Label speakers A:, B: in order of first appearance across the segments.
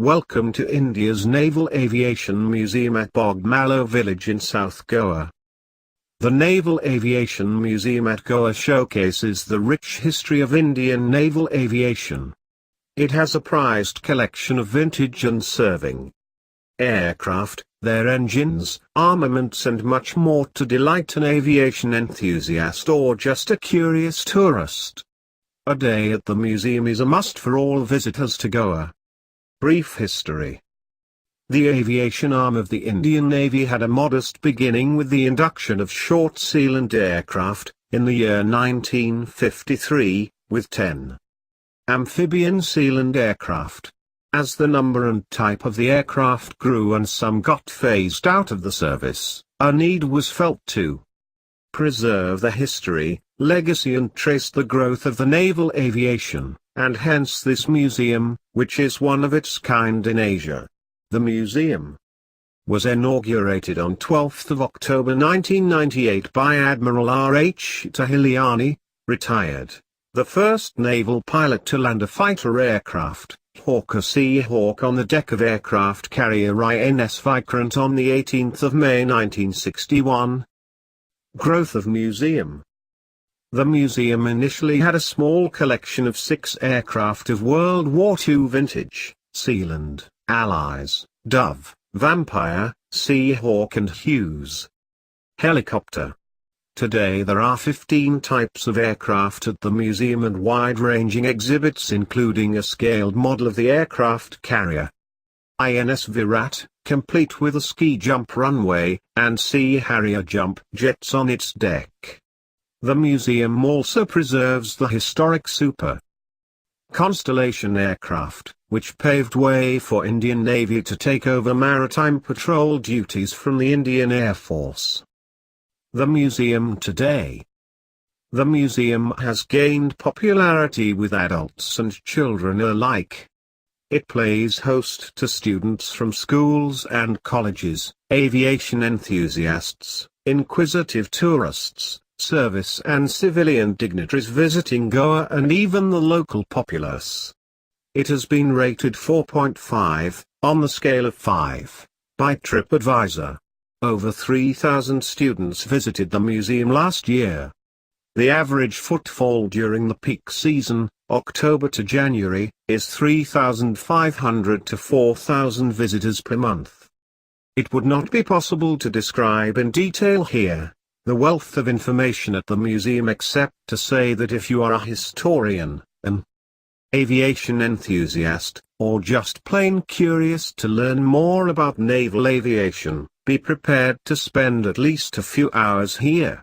A: Welcome to India's Naval Aviation Museum at Bogmalo village in South Goa. The Naval Aviation Museum at Goa showcases the rich history of Indian naval aviation. It has a prized collection of vintage and serving aircraft, their engines, armaments and much more to delight an aviation enthusiast or just a curious tourist. A day at the museum is a must for all visitors to Goa. Brief history. The aviation arm of the Indian Navy had a modest beginning with the induction of short sealant aircraft, in the year 1953, with 10 amphibian sealant aircraft. As the number and type of the aircraft grew and some got phased out of the service, a need was felt to preserve the history, legacy and trace the growth of the naval aviation, and hence this museum, which is one of its kind in Asia. The museum was inaugurated on 12 October 1998 by Admiral R.H. Tahiliani, retired, the first naval pilot to land a fighter aircraft, Hawker Sea Hawk on the deck of aircraft carrier INS Vikrant on the 18th of May 1961. Growth of museum. The museum initially had a small collection of 6 aircraft of World War II vintage, Sealand, ALIZE, Dove, Vampire, Seahawk and Hughes helicopter. Today there are 15 types of aircraft at the museum and wide-ranging exhibits including a scaled model of the aircraft carrier INS Virat, complete with a ski jump runway, and Sea Harrier jump jets on its deck. The museum also preserves the historic Super Constellation aircraft, which paved way for Indian Navy to take over maritime patrol duties from the Indian Air Force. The museum today. The museum has gained popularity with adults and children alike. It plays host to students from schools and colleges, aviation enthusiasts, inquisitive tourists, service and civilian dignitaries visiting Goa and even the local populace. It has been rated 4.5, on the scale of 5, by TripAdvisor. Over 3,000 students visited the museum last year. The average footfall during the peak season, October to January, is 3,500 to 4,000 visitors per month. It would not be possible to describe in detail here the wealth of information at the museum except to say that if you are a historian, an aviation enthusiast, or just plain curious to learn more about naval aviation, be prepared to spend at least a few hours here.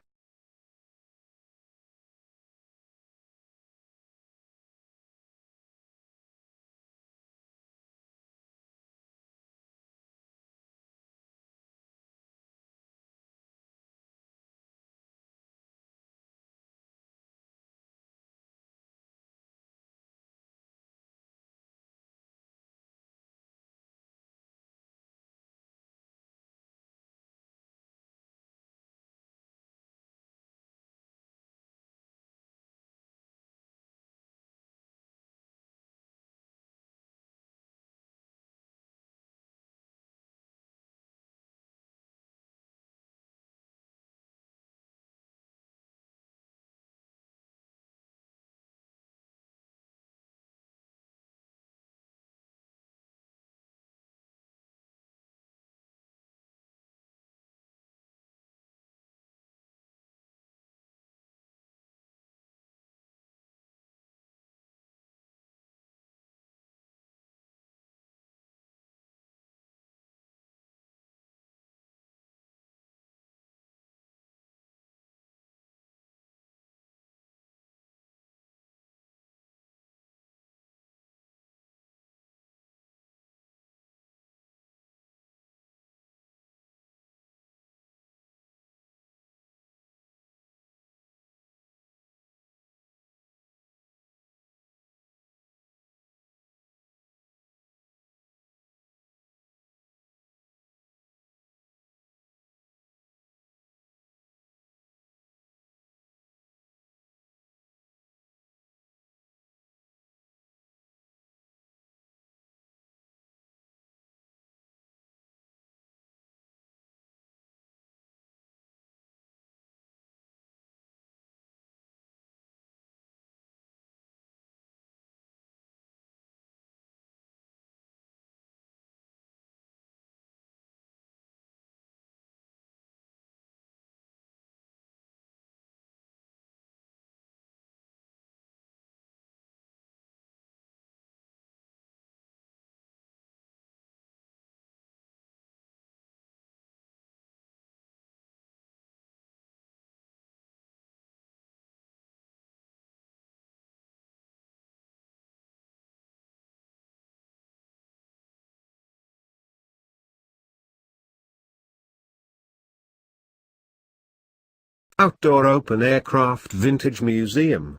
A: Outdoor Open Aircraft Vintage Museum.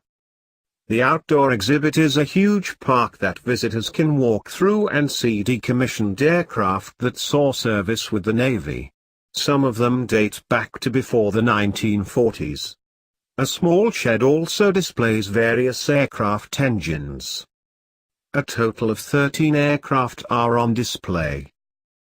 A: The outdoor exhibit is a huge park that visitors can walk through and see decommissioned aircraft that saw service with the Navy. Some of them date back to before the 1940s. A small shed also displays various aircraft engines. A total of 13 aircraft are on display.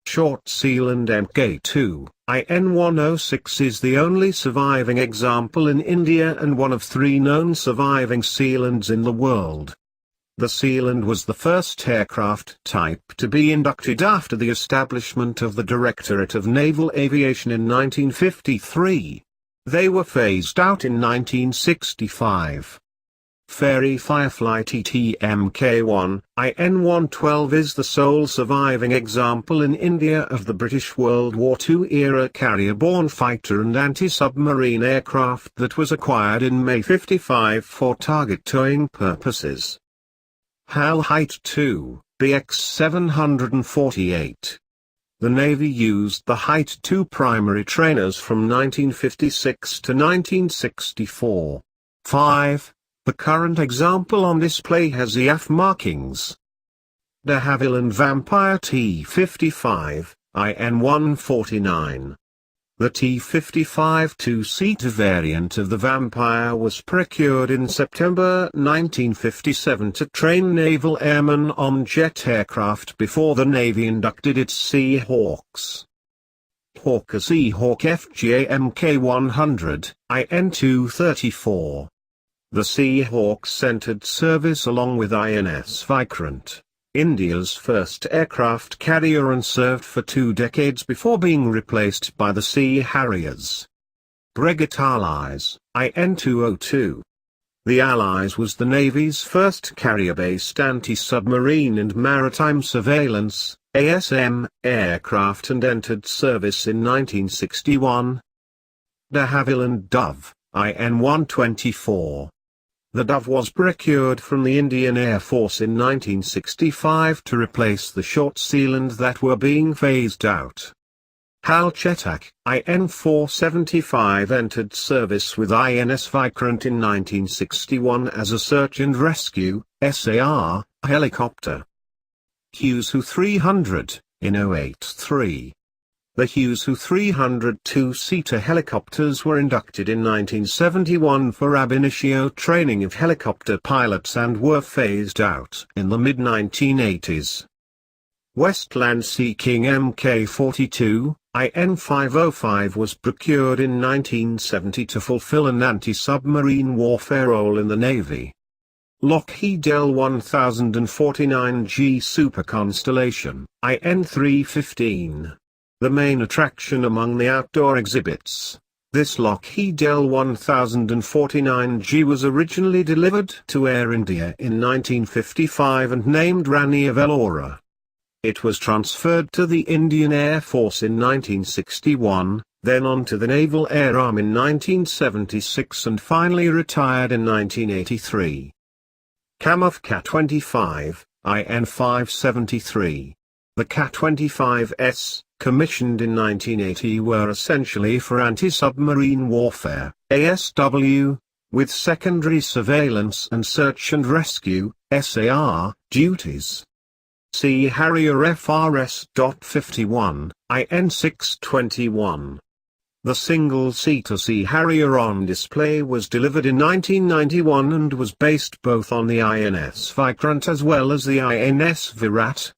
A: Short Sealand Mk2, IN-106 is the only surviving example in India and one of 3 known surviving Sealands in the world. The Sealand was the first aircraft type to be inducted after the establishment of the Directorate of Naval Aviation in 1953. They were phased out in 1965. Fairey Firefly TTMK-1, IN-112 is the sole surviving example in India of the British World War II-era carrier-borne fighter and anti-submarine aircraft that was acquired in May 55 for target towing purposes. HAL Height 2, BX-748. The Navy used the Height 2 primary trainers from 1956 to 1964. 5. The current example on display has EAF markings. De Havilland Vampire T-55, IN-149. The T-55 two-seater variant of the Vampire was procured in September 1957 to train naval airmen on jet aircraft before the Navy inducted its Seahawks. Hawker Seahawk FGA-Mk100, IN-234. The Seahawks entered service along with INS Vikrant, India's first aircraft carrier, and served for 2 decades before being replaced by the Sea Harriers. Breguet ALIZE, IN-202. The ALIZE was the Navy's first carrier-based anti-submarine and maritime surveillance (ASM) aircraft and entered service in 1961. De Havilland Dove, IN-124. The Dove was procured from the Indian Air Force in 1965 to replace the Short Sealand that were being phased out. HAL Chetak, IN-475 entered service with INS Vikrant in 1961 as a search and rescue (SAR) helicopter. Hughes HU-300, IN-083. The Hughes HU-300 two-seater helicopters were inducted in 1971 for ab initio training of helicopter pilots and were phased out in the mid-1980s. Westland Sea King Mk-42, IN-505 was procured in 1970 to fulfill an anti-submarine warfare role in the Navy. Lockheed L-1049G Super Constellation, IN-315. The main attraction among the outdoor exhibits. This Lockheed L-1049G was originally delivered to Air India in 1955 and named Rani of Ellora. It was transferred to the Indian Air Force in 1961, then on to the Naval Air Arm in 1976 and finally retired in 1983. KAMOV Ka-25, IN-573. The Ka-25s, commissioned in 1980, were essentially for anti-submarine warfare, ASW, with secondary surveillance and search and rescue, SAR, duties. See Harrier FRS.51, IN-621. The single-seater Sea Harrier on display was delivered in 1991 and was based both on the INS Vikrant as well as the INS Virat.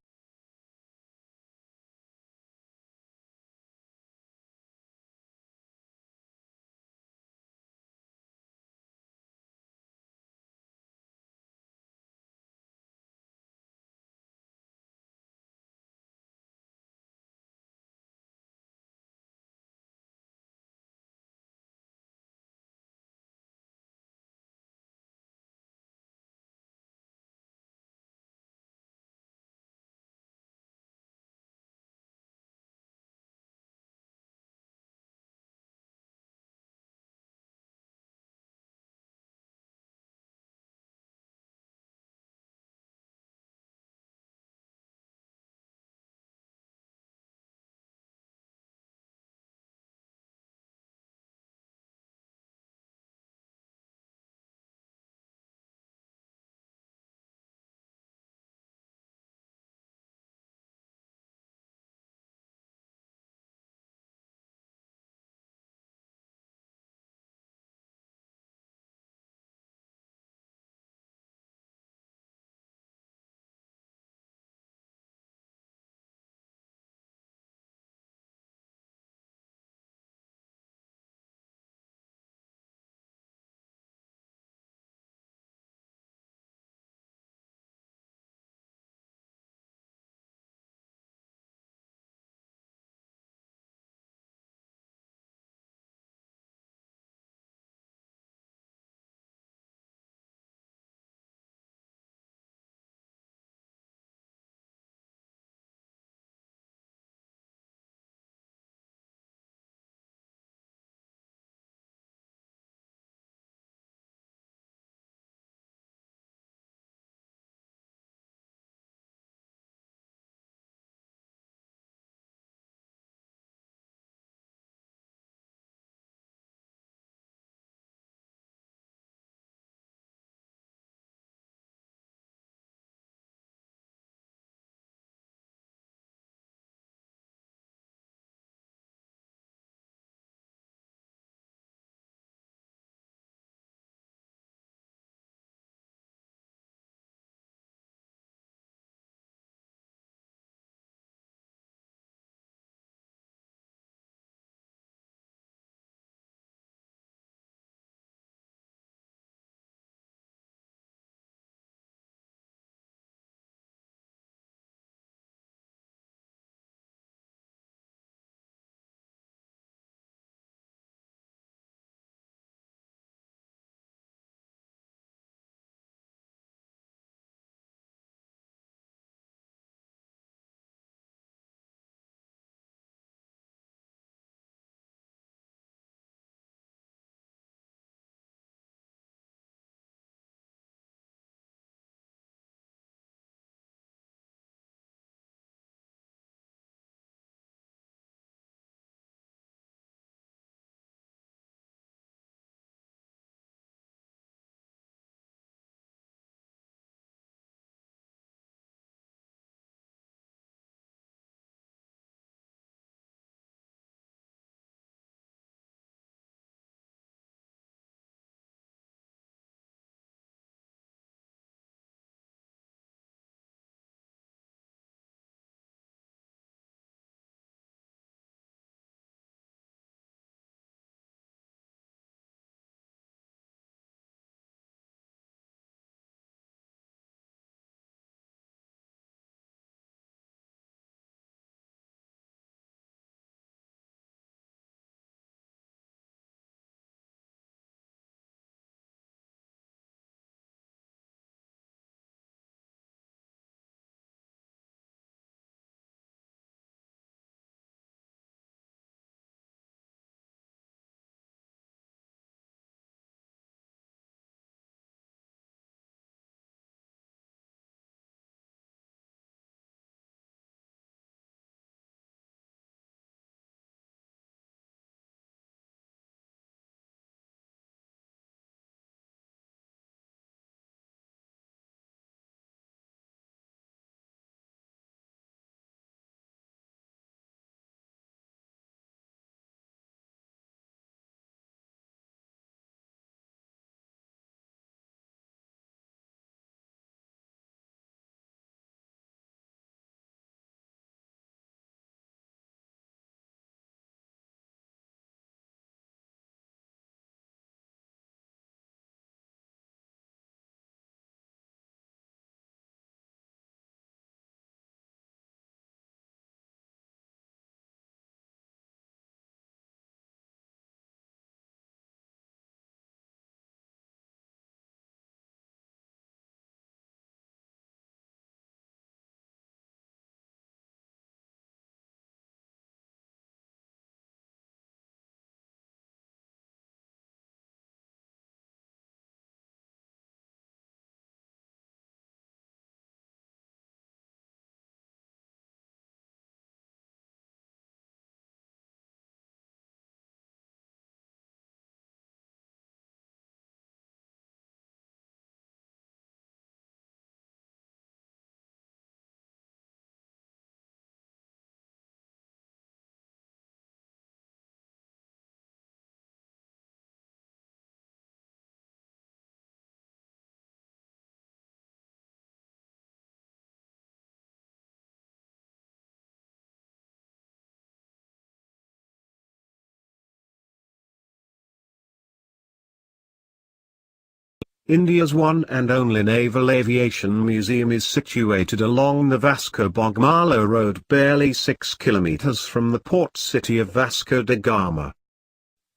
A: India's one and only Naval Aviation Museum is situated along the Vasco-Bogmalo road, barely 6 kilometers from the port city of Vasco da Gama.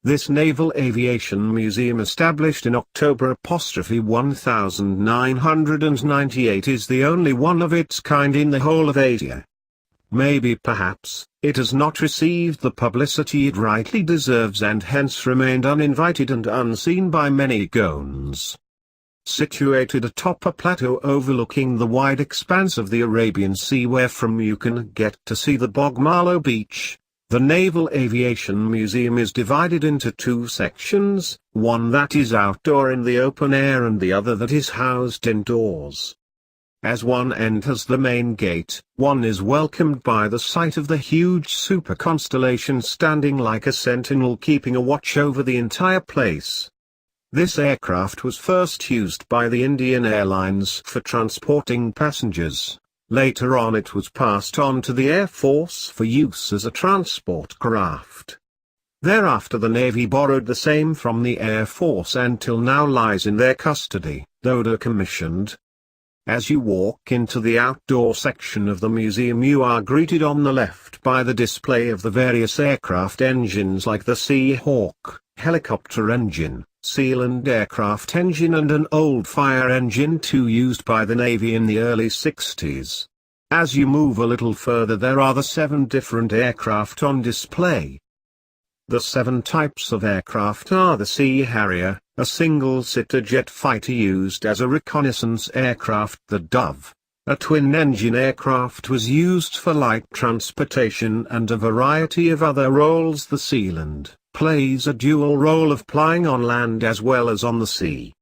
A: This Naval Aviation Museum, established in October 1998, is the only one of its kind in the whole of Asia. Maybe perhaps, it has not received the publicity it rightly deserves and hence remained uninvited and unseen by many goans. Situated atop a plateau overlooking the wide expanse of the Arabian Sea wherefrom you can get to see the Bogmalo beach, the Naval Aviation Museum is divided into two sections, one that is outdoor in the open air and the other that is housed indoors. As one enters the main gate, one is welcomed by the sight of the huge super constellation standing like a sentinel keeping a watch over the entire place. This aircraft was first used by the Indian Airlines for transporting passengers. Later on it was passed on to the Air Force for use as a transport craft. Thereafter the Navy borrowed the same from the Air Force and till now lies in their custody, though decommissioned. As you walk into the outdoor section of the museum, you are greeted on the left by the display of the various aircraft engines like the Sea Hawk, helicopter engine, Sealand aircraft engine and an old fire engine too used by the Navy in the early 60s. As you move a little further, there are the 7 different aircraft on display. The 7 types of aircraft are the Sea Harrier, a single-seater jet fighter used as a reconnaissance aircraft. The Dove, a twin-engine aircraft, was used for light transportation and a variety of other roles. The Sealand plays a dual role of flying on land as well as on the sea.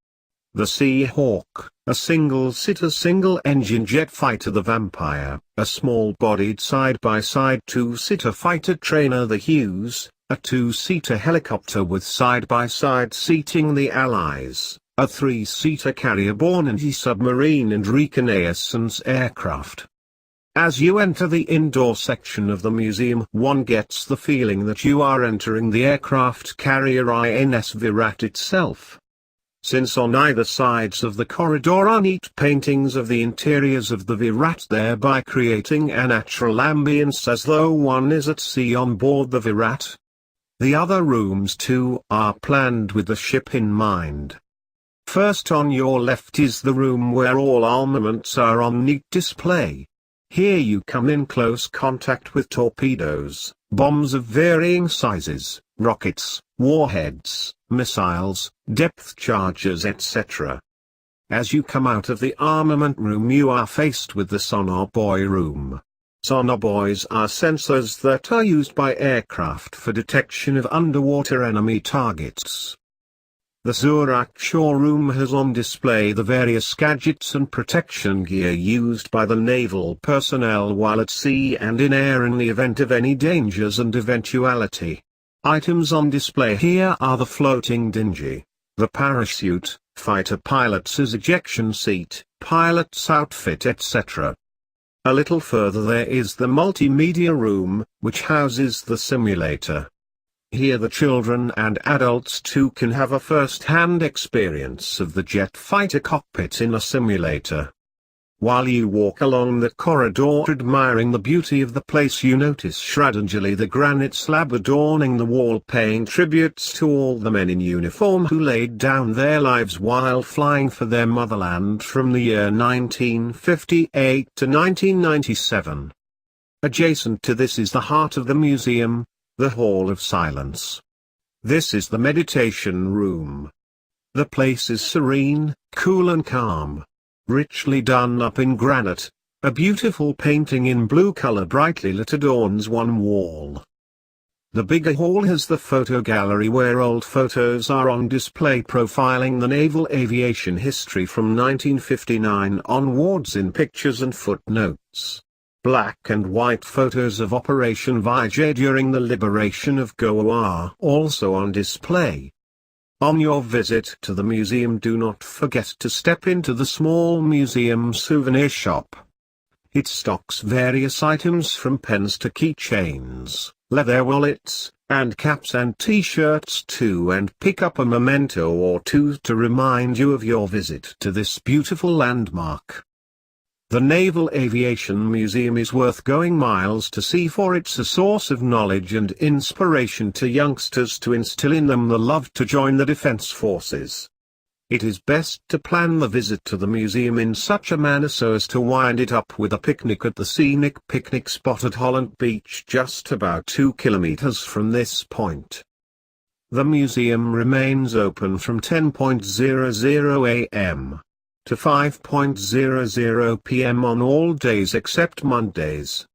A: The Sea Hawk, a single-seater single-engine jet fighter. The Vampire, a small-bodied side-by-side two-seater fighter trainer. The Hughes, a two-seater helicopter with side-by-side seating. The ALIZE, a three-seater carrier-borne anti-submarine and reconnaissance aircraft. As you enter the indoor section of the museum, one gets the feeling that you are entering the aircraft carrier INS Virat itself. Since on either sides of the corridor are neat paintings of the interiors of the Virat, thereby creating a natural ambience as though one is at sea on board the Virat. The other rooms too are planned with the ship in mind. First on your left is the room where all armaments are on neat display. Here you come in close contact with torpedoes, bombs of varying sizes, rockets, warheads, missiles, depth charges, etc. As you come out of the armament room, you are faced with the sonar buoy room. Sonar buoys are sensors that are used by aircraft for detection of underwater enemy targets. The Surakshore room has on display the various gadgets and protection gear used by the naval personnel while at sea and in air in the event of any dangers and eventuality. Items on display here are the floating dinghy, the parachute, fighter pilot's ejection seat, pilot's outfit, etc. A little further there is the multimedia room, which houses the simulator. Here the children and adults too can have a first-hand experience of the jet fighter cockpit in a simulator. While you walk along the corridor admiring the beauty of the place, you notice Shraddhanjali, the granite slab adorning the wall, paying tributes to all the men in uniform who laid down their lives while flying for their motherland from the year 1958 to 1997. Adjacent to this is the heart of the museum, the Hall of Silence. This is the meditation room. The place is serene, cool and calm. Richly done up in granite, a beautiful painting in blue color brightly lit adorns one wall. The bigger hall has the photo gallery where old photos are on display profiling the naval aviation history from 1959 onwards in pictures and footnotes. Black and white photos of Operation Vijay during the liberation of Goa are also on display. On your visit to the museum, do not forget to step into the small museum souvenir shop. It stocks various items from pens to keychains, leather wallets, and caps and t-shirts too, and pick up a memento or two to remind you of your visit to this beautiful landmark. The Naval Aviation Museum is worth going miles to see, for it's a source of knowledge and inspiration to youngsters to instill in them the love to join the defense forces. It is best to plan the visit to the museum in such a manner so as to wind it up with a picnic at the scenic picnic spot at Hollant Beach, just about 2 kilometers from this point. The museum remains open from 10:00 a.m. to 5:00 p.m. on all days except Mondays.